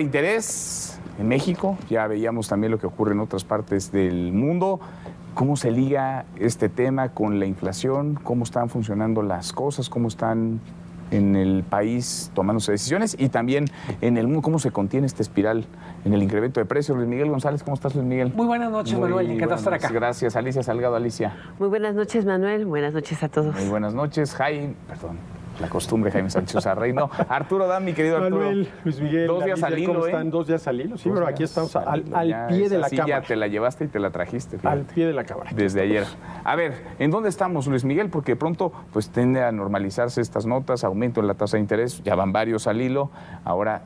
Interés en México, ya veíamos también lo que ocurre en otras partes del mundo. ¿Cómo se liga este tema con la inflación? ¿Cómo están funcionando las cosas? ¿Cómo están en el país tomándose decisiones? Y también en el mundo, ¿cómo se contiene esta espiral en el incremento de precios? Luis Miguel González, ¿cómo estás, Luis Miguel? Muy buenas noches, Manuel. Encantado de estar acá. Gracias. Alicia Salgado. Alicia. Muy buenas noches, Manuel. Buenas noches a todos. Muy buenas noches, Jaime. Perdón. La costumbre, Jaime Sánchez Arrey. No, Arturo Dan, mi querido Arturo. Manuel, Luis Miguel, 2 días al hilo, ¿cómo están? 2 días al hilo. Sí, pero aquí estamos al pie de la cámara. Ya te la llevaste y te la trajiste. Fíjate, al pie de la cámara. Desde ayer. A ver, ¿en dónde estamos, Luis Miguel? Porque pronto pues tiende a normalizarse estas notas, aumento en la tasa de interés, ya van varios al hilo, ahora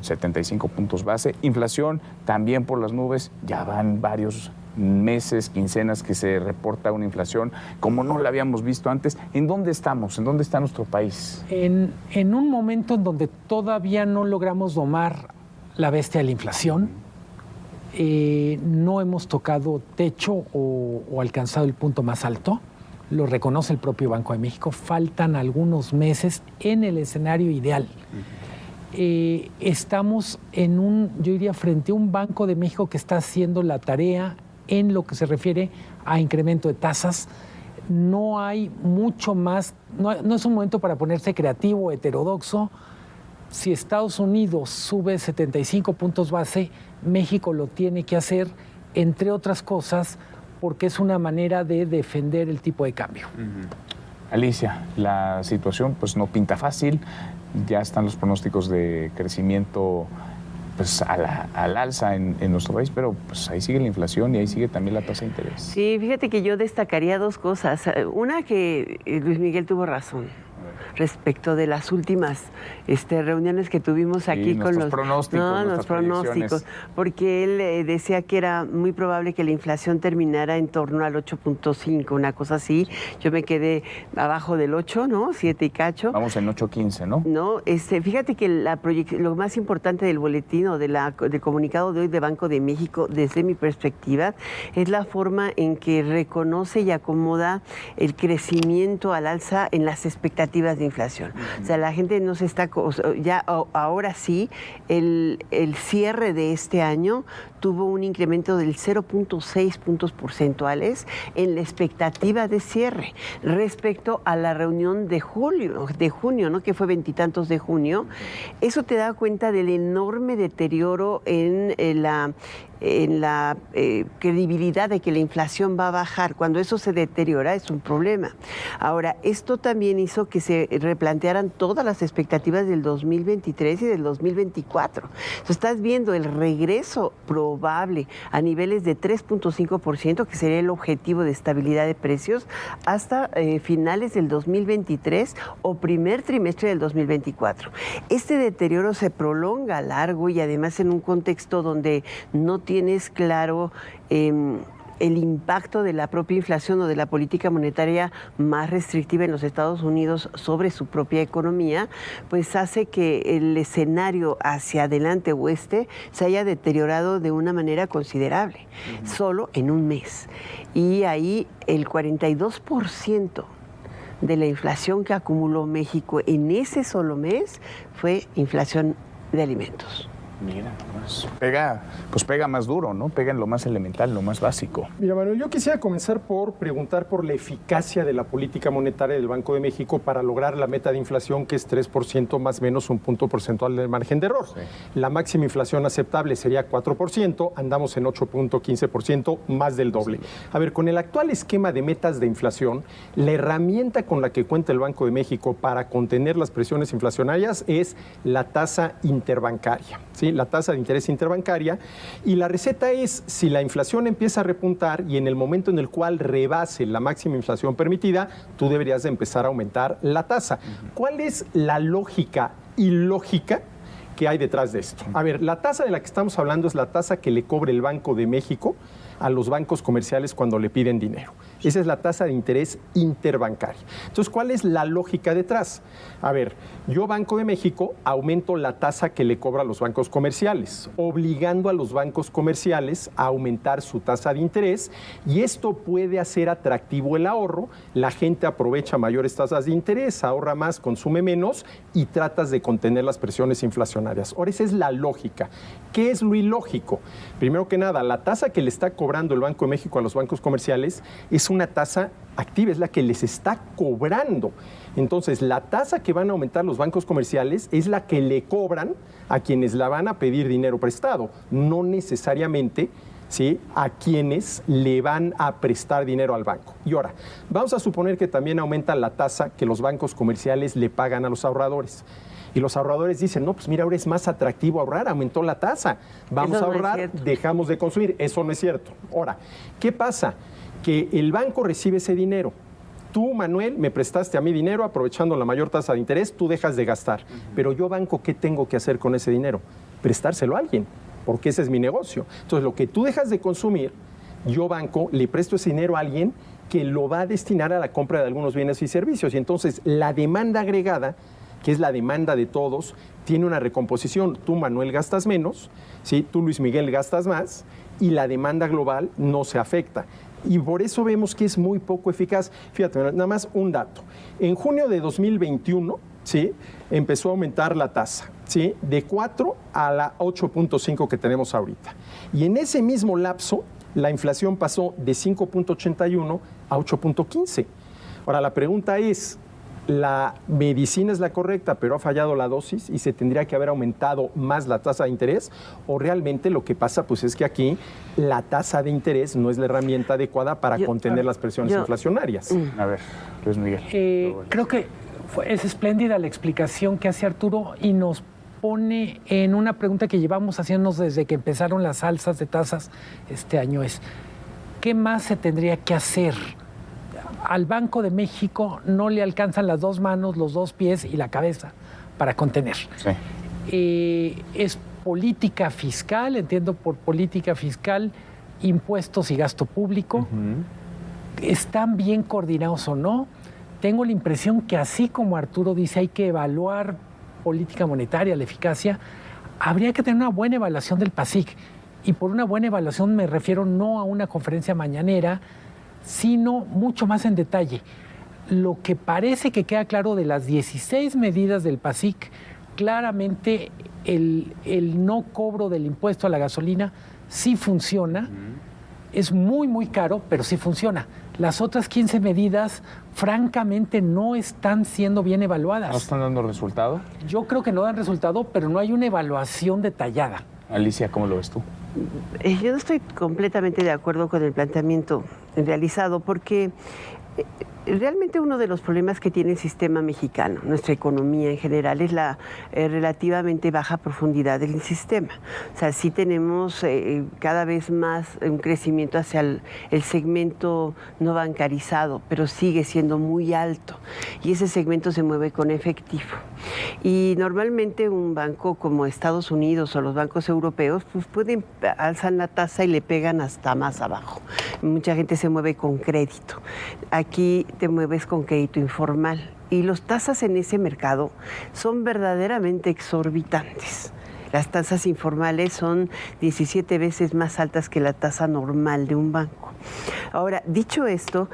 75 puntos base. Inflación también por las nubes, ya van varios meses, quincenas que se reporta una inflación como no la habíamos visto antes. ¿En dónde estamos? ¿En dónde está nuestro país? En un momento en donde todavía no logramos domar la bestia de la inflación, no hemos tocado techo o alcanzado el punto más alto, lo reconoce el propio Banco de México, faltan algunos meses en el escenario ideal. Estamos yo diría, frente a un Banco de México que está haciendo la tarea en lo que se refiere a incremento de tasas. No hay mucho más, no es un momento para ponerse creativo, heterodoxo. Si Estados Unidos sube 75 puntos base, México lo tiene que hacer, entre otras cosas, porque es una manera de defender el tipo de cambio. Alicia, la situación pues no pinta fácil, ya están los pronósticos de crecimiento pues al alza en nuestro país, pero pues ahí sigue la inflación y ahí sigue también la tasa de interés. Sí, fíjate que yo destacaría 2 cosas. Una, que Luis Miguel tuvo razón respecto de las últimas reuniones que tuvimos aquí con los pronósticos, los pronósticos, porque él decía que era muy probable que la inflación terminara en torno al 8.5, una cosa así. Yo me quedé abajo del 8, ¿no? 7 y cacho. Vamos en 8.15, ¿no? No, fíjate que lo más importante del boletín o del comunicado de hoy de Banco de México, desde mi perspectiva, es la forma en que reconoce y acomoda el crecimiento al alza en las expectativas de inflación. O sea, la gente no se está, ya ahora sí, el cierre de este año tuvo un incremento del 0.6 puntos porcentuales en la expectativa de cierre respecto a la reunión de junio, ¿no? Que fue 20 y tantos de junio. Eso te da cuenta del enorme deterioro en la credibilidad de que la inflación va a bajar. Cuando eso se deteriora es un problema. Ahora, esto también hizo que se replantearan todas las expectativas del 2023 y del 2024. Entonces, estás viendo el regreso probable a niveles de 3.5%, que sería el objetivo de estabilidad de precios, hasta finales del 2023 o primer trimestre del 2024. Este deterioro se prolonga largo y además en un contexto donde no tienes claro el impacto de la propia inflación o de la política monetaria más restrictiva en los Estados Unidos sobre su propia economía, pues hace que el escenario hacia adelante oeste se haya deteriorado de una manera considerable, solo en un mes. Y ahí el 42% de la inflación que acumuló México en ese solo mes fue inflación de alimentos. Mira, pues pega más duro, ¿no? Pega en lo más elemental, lo más básico. Mira, Manuel, yo quisiera comenzar por preguntar por la eficacia de la política monetaria del Banco de México para lograr la meta de inflación, que es 3% más o menos un punto porcentual del margen de error. Sí. La máxima inflación aceptable sería 4%, andamos en 8.15%, más del doble. Sí. A ver, con el actual esquema de metas de inflación, la herramienta con la que cuenta el Banco de México para contener las presiones inflacionarias es la tasa interbancaria, ¿sí? La tasa de interés interbancaria, y la receta es: si la inflación empieza a repuntar y en el momento en el cual rebase la máxima inflación permitida, tú deberías de empezar a aumentar la tasa. ¿Cuál es la lógica ilógica que hay detrás de esto? A ver, la tasa de la que estamos hablando es la tasa que le cobre el Banco de México a los bancos comerciales cuando le piden dinero. Esa es la tasa de interés interbancaria. Entonces, ¿cuál es la lógica detrás? A ver, yo, Banco de México, aumento la tasa que le cobra a los bancos comerciales, obligando a los bancos comerciales a aumentar su tasa de interés, y esto puede hacer atractivo el ahorro. La gente aprovecha mayores tasas de interés, ahorra más, consume menos y tratas de contener las presiones inflacionarias. Ahora, esa es la lógica. ¿Qué es lo ilógico? Primero que nada, la tasa que le está cobrando el Banco de México a los bancos comerciales es una tasa activa, es la que les está cobrando. Entonces, la tasa que van a aumentar los bancos comerciales es la que le cobran a quienes la van a pedir dinero prestado, no necesariamente, ¿sí?, a quienes le van a prestar dinero al banco. Y ahora, vamos a suponer que también aumenta la tasa que los bancos comerciales le pagan a los ahorradores. Y los ahorradores dicen, no, pues mira, ahora es más atractivo ahorrar, aumentó la tasa, vamos a ahorrar, dejamos de consumir. Eso no es cierto. Ahora, ¿qué pasa? Que el banco recibe ese dinero. Tú, Manuel, me prestaste a mí dinero aprovechando la mayor tasa de interés, tú dejas de gastar. Pero yo, banco, ¿qué tengo que hacer con ese dinero? Prestárselo a alguien, porque ese es mi negocio. Entonces, lo que tú dejas de consumir, yo, banco, le presto ese dinero a alguien que lo va a destinar a la compra de algunos bienes y servicios. Y entonces, la demanda agregada, que es la demanda de todos, tiene una recomposición. Tú, Manuel, gastas menos, ¿sí? Tú, Luis Miguel, gastas más, y la demanda global no se afecta. Y por eso vemos que es muy poco eficaz. Fíjate, nada más un dato. En junio de 2021, ¿sí?, empezó a aumentar la tasa, ¿sí?, de 4 a la 8.5 que tenemos ahorita. Y en ese mismo lapso, la inflación pasó de 5.81 a 8.15. Ahora, la pregunta es, la medicina es la correcta, pero ha fallado la dosis y se tendría que haber aumentado más la tasa de interés, o realmente lo que pasa pues es que aquí la tasa de interés no es la herramienta adecuada para contener las presiones inflacionarias. A ver, Luis Miguel. Creo que es espléndida la explicación que hace Arturo y nos pone en una pregunta que llevamos haciéndonos desde que empezaron las alzas de tasas este año, es ¿qué más se tendría que hacer? Al Banco de México no le alcanzan las dos manos, los dos pies y la cabeza para contener. Sí. Es política fiscal, entiendo por política fiscal, impuestos y gasto público. ¿Están bien coordinados o no? Tengo la impresión que así como Arturo dice, hay que evaluar política monetaria, la eficacia, habría que tener una buena evaluación del PASIC. Y por una buena evaluación me refiero no a una conferencia mañanera, sino mucho más en detalle. Lo que parece que queda claro de las 16 medidas del PASIC, claramente el no cobro del impuesto a la gasolina sí funciona. Es muy, muy caro, pero sí funciona. Las otras 15 medidas, francamente, no están siendo bien evaluadas. ¿No están dando resultado? Yo creo que no dan resultado, pero no hay una evaluación detallada. Alicia, ¿cómo lo ves tú? Yo no estoy completamente de acuerdo con el planteamiento realizado porque realmente uno de los problemas que tiene el sistema mexicano, nuestra economía en general, es la relativamente baja profundidad del sistema. O sea, sí tenemos cada vez más un crecimiento hacia el segmento no bancarizado, pero sigue siendo muy alto y ese segmento se mueve con efectivo. Y normalmente un banco como Estados Unidos o los bancos europeos pues pueden alzar la tasa y le pegan hasta más abajo. Mucha gente se mueve con crédito. Aquí te mueves con crédito informal y las tasas en ese mercado son verdaderamente exorbitantes. Las tasas informales son 17 veces más altas que la tasa normal de un banco. Ahora, dicho esto,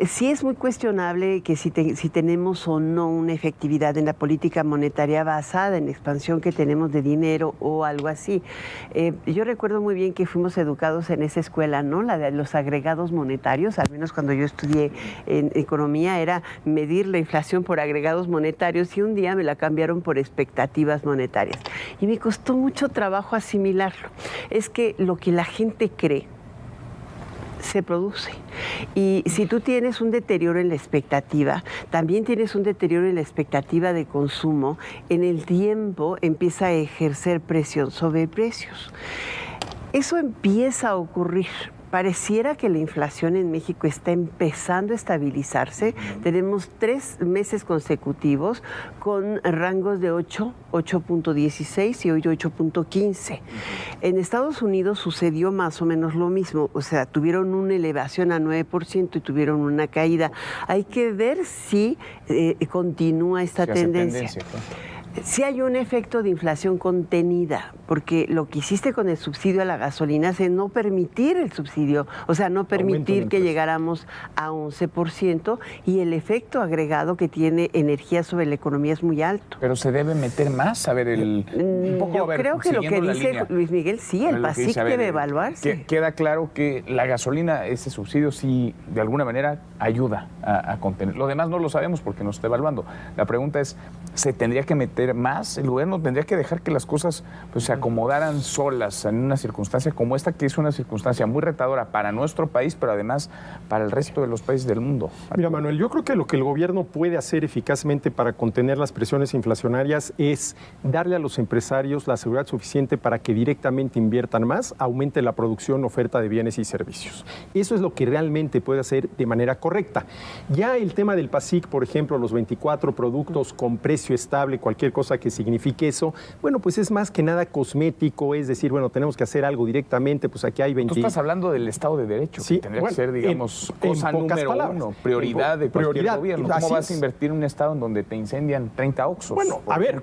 sí es muy cuestionable que si tenemos o no una efectividad en la política monetaria basada en la expansión que tenemos de dinero o algo así. Yo recuerdo muy bien que fuimos educados en esa escuela, ¿no? La de los agregados monetarios, al menos cuando yo estudié en economía, era medir la inflación por agregados monetarios y un día me la cambiaron por expectativas monetarias. Y me costó mucho trabajo asimilarlo. Es que lo que la gente cree se produce. Y si tú tienes un deterioro en la expectativa, también tienes un deterioro en la expectativa de consumo, en el tiempo empieza a ejercer presión sobre precios. Eso empieza a ocurrir pareciera que la inflación en México está empezando a estabilizarse. Tenemos 3 meses consecutivos con rangos de 8, 8.16 y hoy 8.15. En Estados Unidos sucedió más o menos lo mismo, o sea, tuvieron una elevación a 9% y tuvieron una caída. Hay que ver si continúa esta tendencia. Sí hay un efecto de inflación contenida, porque lo que hiciste con el subsidio a la gasolina es no permitir el subsidio, o sea, no permitir que llegáramos a 11%, y el efecto agregado que tiene energía sobre la economía es muy alto. Pero se debe meter más, a ver, yo creo que lo que dice Luis Miguel, sí, el PASIC debe evaluarse. Queda claro que la gasolina, ese subsidio, sí, de alguna manera ayuda a contener. Lo demás no lo sabemos porque no se está evaluando. La pregunta es, ¿se tendría que meter más? El gobierno tendría que dejar que las cosas pues, se acomodaran solas en una circunstancia como esta, que es una circunstancia muy retadora para nuestro país, pero además para el resto de los países del mundo. Mira, Manuel, yo creo que lo que el gobierno puede hacer eficazmente para contener las presiones inflacionarias es darle a los empresarios la seguridad suficiente para que directamente inviertan más, aumente la producción, oferta de bienes y servicios. Eso es lo que realmente puede hacer de manera correcta. Ya el tema del PASIC, por ejemplo, los 24 productos con precio estable, cualquier cosa que signifique eso, bueno, pues es más que nada cosmético, es decir, bueno, tenemos que hacer algo directamente, pues aquí hay 20... Tú estás hablando del Estado de Derecho, sí, que tendría que ser, digamos, cosa número uno, prioridad de cualquier gobierno. ¿Cómo vas a invertir en un Estado en donde te incendian 30 Oxxos? Bueno, a ver,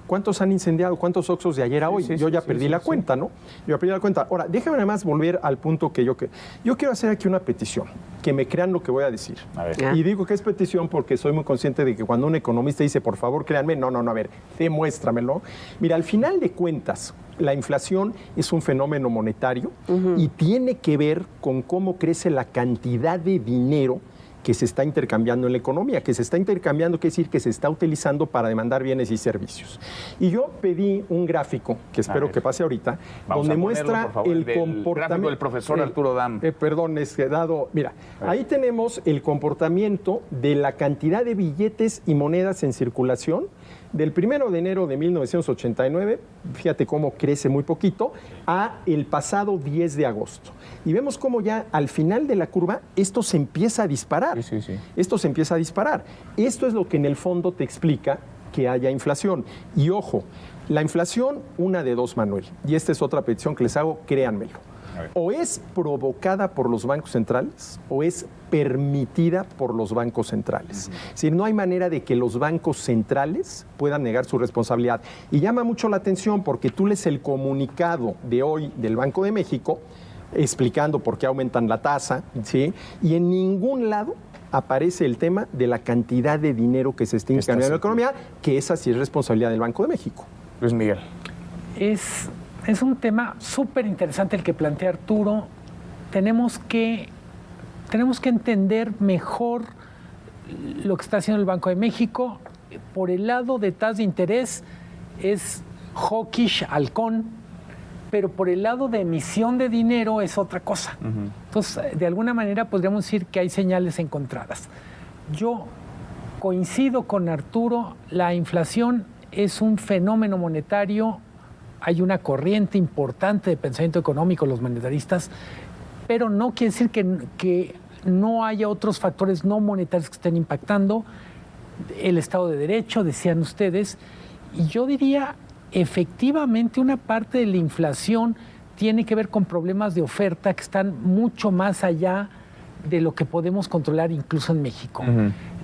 ¿cuántos han incendiado? ¿Cuántos Oxxos de ayer a hoy? Yo ya perdí la cuenta, ¿no? Yo perdí la cuenta. Ahora, déjame nada más volver al punto que yo quiero hacer aquí una petición, que me crean lo que voy a decir. A ver. Y digo que es petición porque soy muy consciente de que cuando un economista dice, por favor, créanme, no, a ver, demuéstramelo. Mira, al final de cuentas, la inflación es un fenómeno monetario y tiene que ver con cómo crece la cantidad de dinero que se está intercambiando en la economía, que se está intercambiando, quiere decir que se está utilizando para demandar bienes y servicios. Y yo pedí un gráfico, que espero que pase ahorita, donde muestra el comportamiento del profesor Arturo Dam. Perdón, es que dado, mira, ahí tenemos el comportamiento de la cantidad de billetes y monedas en circulación del 1 de enero de 1989, fíjate cómo crece muy poquito, a el pasado 10 de agosto. Y vemos cómo ya al final de la curva esto se empieza a disparar. Sí. Esto se empieza a disparar. Esto es lo que en el fondo te explica que haya inflación. Y ojo, la inflación, una de dos, Manuel, y esta es otra petición que les hago, créanmelo. O es provocada por los bancos centrales o es permitida por los bancos centrales. Es decir, no hay manera de que los bancos centrales puedan negar su responsabilidad. Y llama mucho la atención porque tú lees el comunicado de hoy del Banco de México explicando por qué aumentan la tasa, ¿sí? Y en ningún lado aparece el tema de la cantidad de dinero que se está intercambiando en la economía, que esa sí es responsabilidad del Banco de México. Luis Miguel. Es un tema súper interesante el que plantea Arturo. Tenemos que entender mejor lo que está haciendo el Banco de México. Por el lado de tasas de interés es hawkish, halcón, pero por el lado de emisión de dinero es otra cosa. Entonces, de alguna manera podríamos decir que hay señales encontradas. Yo coincido con Arturo, la inflación es un fenómeno monetario. Hay una corriente importante de pensamiento económico, los monetaristas, pero no quiere decir que no haya otros factores no monetarios que estén impactando. El Estado de Derecho, decían ustedes, y yo diría, efectivamente, una parte de la inflación tiene que ver con problemas de oferta que están mucho más allá de lo que podemos controlar incluso en México.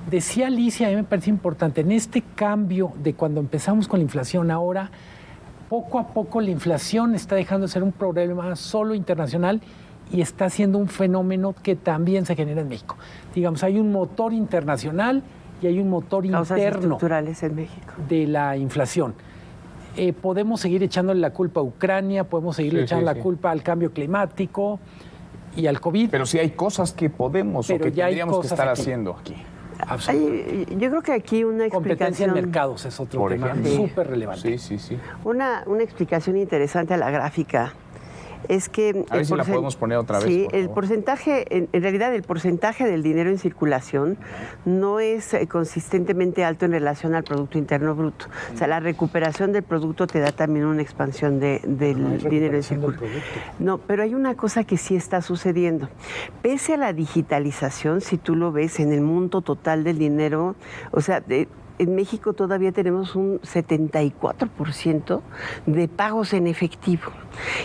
Decía Alicia, a mí me parece importante, en este cambio de cuando empezamos con la inflación ahora, poco a poco la inflación está dejando de ser un problema solo internacional y está siendo un fenómeno que también se genera en México. Digamos, hay un motor internacional y hay un motor interno estructurales en México de la inflación. Podemos seguir echándole la culpa a Ucrania, podemos seguirle echando la culpa al cambio climático y al COVID. Pero sí hay cosas que podemos o que tendríamos que estar haciendo aquí. Yo creo que aquí una explicación... Competencia en mercados es otro tema súper relevante. Sí. Una explicación interesante a la gráfica es que... A ver si la podemos poner otra vez, Sí, por el favor. porcentaje, en realidad el porcentaje del dinero en circulación no es consistentemente alto en relación al Producto Interno Bruto. O sea, la recuperación del producto te da también una expansión del dinero en circulación. No, pero hay una cosa que sí está sucediendo. Pese a la digitalización, si tú lo ves en el mundo total del dinero, o sea, en México todavía tenemos un 74% de pagos en efectivo.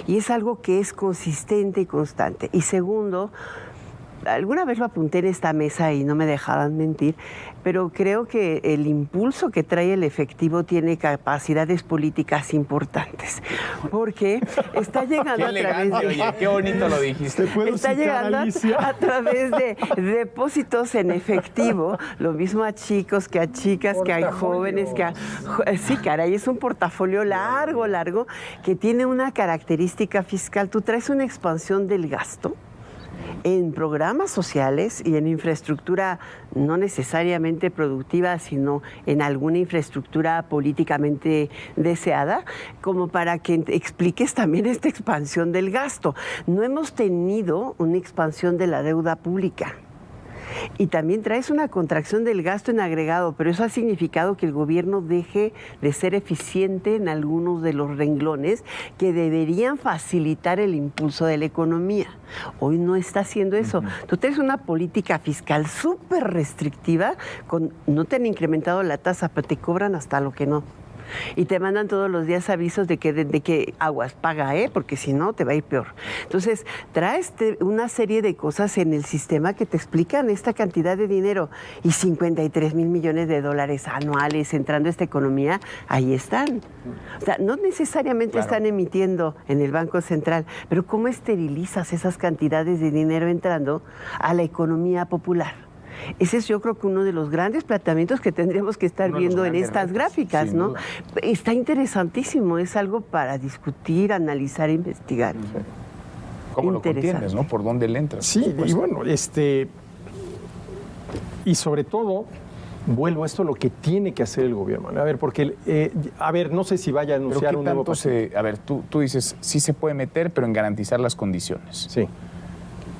Y es algo que es consistente y constante. Y segundo, alguna vez lo apunté en esta mesa y no me dejaban mentir, pero creo que el impulso que trae el efectivo tiene capacidades políticas importantes, porque está llegando Qué elegante, oye, qué bonito lo dijiste. está llegando a través de depósitos en efectivo, lo mismo a chicos que a chicas, que a jóvenes, que a... Sí, caray, es un portafolio largo, que tiene una característica fiscal. Tú traes una expansión del gasto en programas sociales y en infraestructura no necesariamente productiva, sino en alguna infraestructura políticamente deseada, como para que expliques también esta expansión del gasto. No hemos tenido una expansión de la deuda pública. Y también traes una contracción del gasto en agregado, pero eso ha significado que el gobierno deje de ser eficiente en algunos de los renglones que deberían facilitar el impulso de la economía. Hoy no está haciendo eso. Tú tienes una política fiscal súper restrictiva, no te han incrementado la tasa, pero te cobran hasta lo que no. Y te mandan todos los días avisos de que aguas, paga, porque si no te va a ir peor. Entonces, traes una serie de cosas en el sistema que te explican esta cantidad de dinero y 53 mil millones de dólares anuales entrando a esta economía, ahí están. O sea, no necesariamente están emitiendo en el Banco Central, pero ¿cómo esterilizas esas cantidades de dinero entrando a la economía popular? Ese es, yo creo, que uno de los grandes planteamientos que tendríamos que estar viendo en estas gráficas, ¿no? Está interesantísimo, es algo para discutir, analizar e investigar. ¿Cómo lo contienes, no? ¿Por dónde le entras? Sí, y bueno, y sobre todo, vuelvo a esto, lo que tiene que hacer el gobierno. A ver, porque, no sé si vaya a anunciar un nuevo paquete. A ver, tú dices, sí se puede meter, pero en garantizar las condiciones. Sí.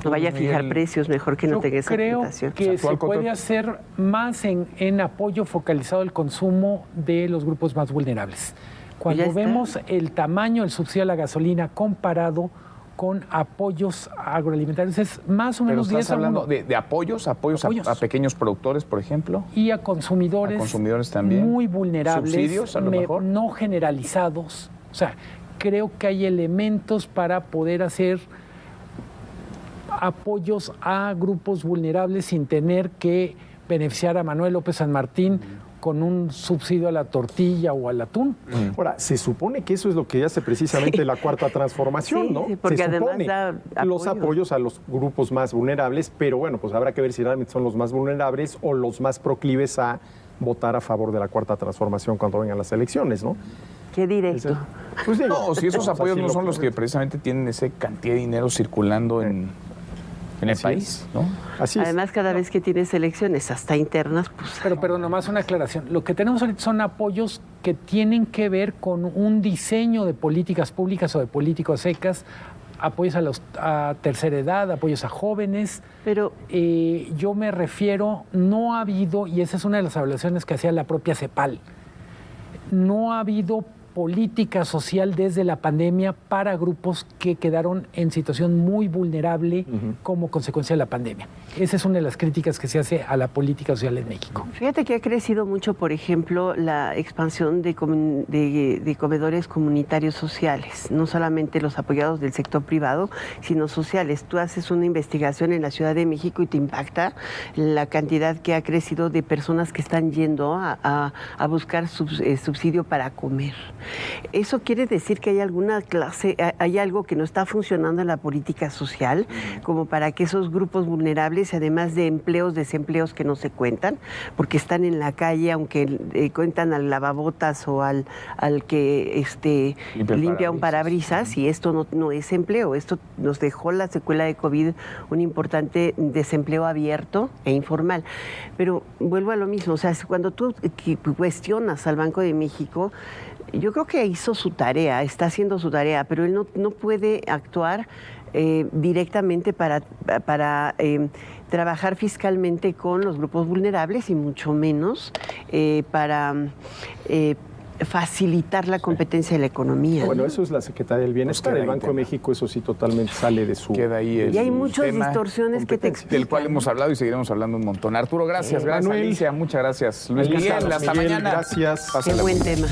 No vaya a fijar precios, mejor que no tenga esa tentación. Creo que se puede hacer más en apoyo focalizado al consumo de los grupos más vulnerables. Cuando vemos el tamaño del subsidio a la gasolina comparado con apoyos agroalimentarios, es más o menos 10 ¿Estás hablando de apoyos a pequeños productores, por ejemplo? Y a consumidores también. Muy vulnerables, ¿Subsidios, a lo mejor? No generalizados. O sea, creo que hay elementos para poder hacer apoyos a grupos vulnerables sin tener que beneficiar a Manuel López San Martín con un subsidio a la tortilla o al atún. Ahora, se supone que eso es lo que hace precisamente la Cuarta Transformación, ¿no? Porque se además supone da los apoyos a los grupos más vulnerables, pero bueno, pues habrá que ver si realmente son los más vulnerables o los más proclives a votar a favor de la Cuarta Transformación cuando vengan las elecciones, ¿no? Qué directo. Pues digo, no, si esos apoyos no son los que precisamente tienen esa cantidad de dinero circulando en el país, ¿no? Así es. Además, cada vez que tienes elecciones, hasta internas, pues... Pero nomás una aclaración. Lo que tenemos ahorita son apoyos que tienen que ver con un diseño de políticas públicas o de políticas secas, apoyos a tercera edad, apoyos a jóvenes. Pero yo me refiero, no ha habido, y esa es una de las evaluaciones que hacía la propia CEPAL, no ha habido política social desde la pandemia para grupos que quedaron en situación muy vulnerable como consecuencia de la pandemia. Esa es una de las críticas que se hace a la política social en México. Fíjate que ha crecido mucho, por ejemplo, la expansión de comedores comunitarios sociales, no solamente los apoyados del sector privado, sino sociales. Tú haces una investigación en la Ciudad de México y te impacta la cantidad que ha crecido de personas que están yendo a buscar subsidio para comer. Eso quiere decir que hay alguna clase, hay algo que no está funcionando en la política social, como para que esos grupos vulnerables, además de empleos, desempleos que no se cuentan, porque están en la calle, aunque cuentan al lavabotas o al que limpia un parabrisas, y esto no es empleo. Esto nos dejó la secuela de COVID, un importante desempleo abierto e informal. Pero vuelvo a lo mismo, o sea, cuando tú cuestionas al Banco de México, Yo creo que hizo su tarea, está haciendo su tarea, pero él no puede actuar directamente para trabajar fiscalmente con los grupos vulnerables y mucho menos para facilitar la competencia de la economía. Bueno, eso es la Secretaría del Bienestar. El Banco de México, eso sí, totalmente sale de su... Queda ahí y hay muchas distorsiones que te explican. Del cual hemos hablado y seguiremos hablando un montón. Arturo, gracias. Gracias, Manuel. Alicia. Muchas gracias. Luis Miguel, hasta Miguel, mañana. gracias. Qué buen tema.